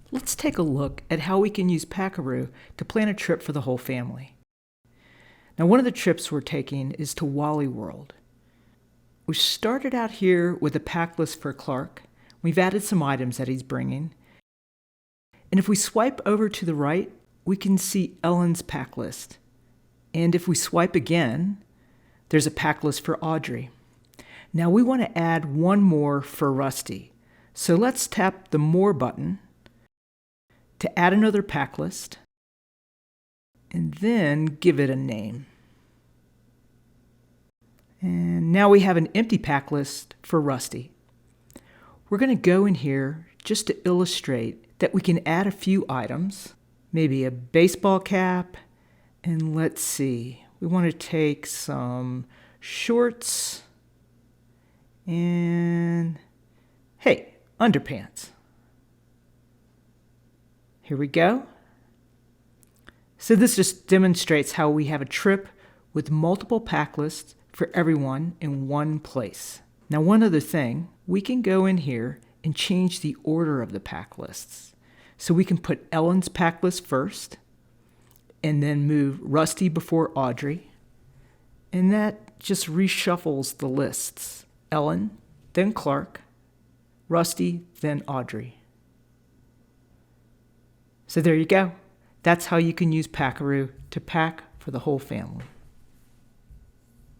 Let's take a look at how we can use Packaroo to plan a trip for the whole family. Now, one of the trips we're taking is to Wally World. We started out here with a pack list for Clark. We've added some items that he's bringing. And if we swipe over to the right, we can see Ellen's pack list. And if we swipe again, there's a pack list for Audrey. Now we want to add one more for Rusty. So let's tap the More button to add another pack list, and then give it a name. And now we have an empty pack list for Rusty. We're going to go in here just to illustrate that we can add a few items, maybe a baseball cap, and let's see, we want to take some shorts and, hey, underpants. Here we go. So this just demonstrates how we have a trip with multiple pack lists for everyone in one place. Now, one other thing, we can go in here and change the order of the pack lists. So we can put Ellen's pack list first, and then move Rusty before Audrey. And that just reshuffles the lists. Ellen, then Clark, Rusty, then Audrey. So there you go. That's how you can use Packaroo to pack for the whole family.